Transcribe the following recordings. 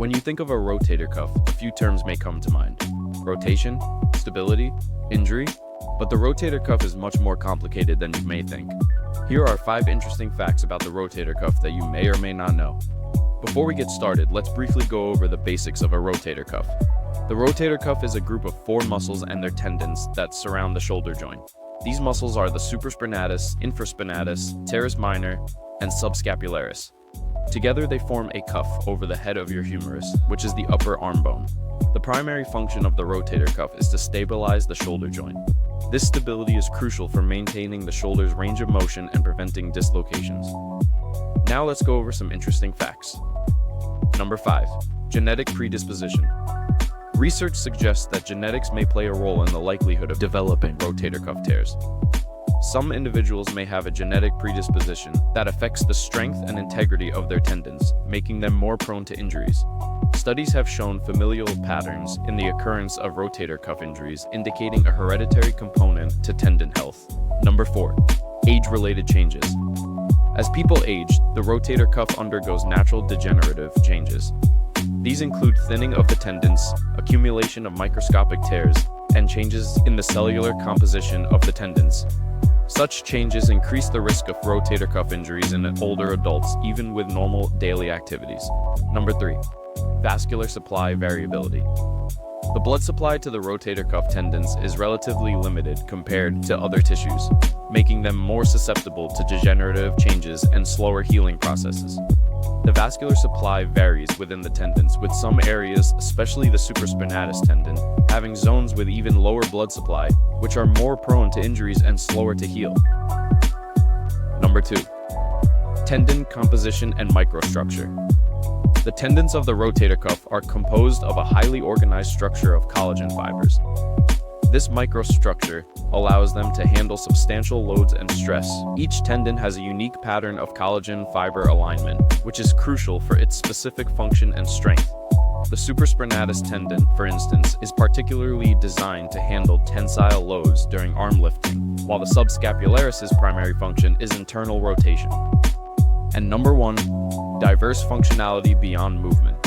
When you think of a rotator cuff, a few terms may come to mind: rotation, stability, injury, but the rotator cuff is much more complicated than you may think. Here are 5 interesting facts about the rotator cuff that you may or may not know. Before we get started, let's briefly go over the basics of a rotator cuff. The rotator cuff is a group of 4 muscles and their tendons that surround the shoulder joint. These muscles are the supraspinatus, infraspinatus, teres minor, and subscapularis. Together they form a cuff over the head of your humerus, which is the upper arm bone. The primary function of the rotator cuff is to stabilize the shoulder joint. This stability is crucial for maintaining the shoulder's range of motion and preventing dislocations. Now let's go over some interesting facts. Number 5. Genetic predisposition. Research suggests that genetics may play a role in the likelihood of developing rotator cuff tears. Some individuals may have a genetic predisposition that affects the strength and integrity of their tendons, making them more prone to injuries. Studies have shown familial patterns in the occurrence of rotator cuff injuries, indicating a hereditary component to tendon health. Number 4. Age-related changes. As people age, the rotator cuff undergoes natural degenerative changes. These include thinning of the tendons, accumulation of microscopic tears, and changes in the cellular composition of the tendons. Such changes increase the risk of rotator cuff injuries in older adults, even with normal daily activities. Number 3. Vascular supply variability. The blood supply to the rotator cuff tendons is relatively limited compared to other tissues, making them more susceptible to degenerative changes and slower healing processes. The vascular supply varies within the tendons, with some areas, especially the supraspinatus tendon, having zones with even lower blood supply, which are more prone to injuries and slower to heal. Number 2. Tendon composition and microstructure. The tendons of the rotator cuff are composed of a highly organized structure of collagen fibers. This microstructure allows them to handle substantial loads and stress. Each tendon has a unique pattern of collagen fiber alignment, which is crucial for its specific function and strength. The supraspinatus tendon, for instance, is particularly designed to handle tensile loads during arm lifting, while the subscapularis's primary function is internal rotation. And number 1, diverse functionality beyond movement.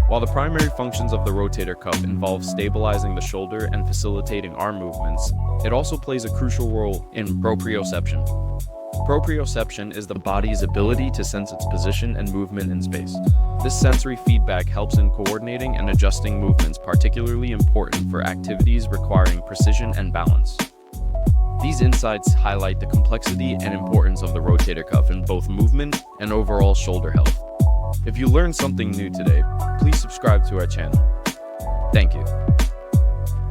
While the primary functions of the rotator cuff involve stabilizing the shoulder and facilitating arm movements, it also plays a crucial role in proprioception. Proprioception is the body's ability to sense its position and movement in space. This sensory feedback helps in coordinating and adjusting movements, particularly important for activities requiring precision and balance. These insights highlight the complexity and importance of the rotator cuff in both movement and overall shoulder health. If you learned something new today, please subscribe to our channel. Thank you.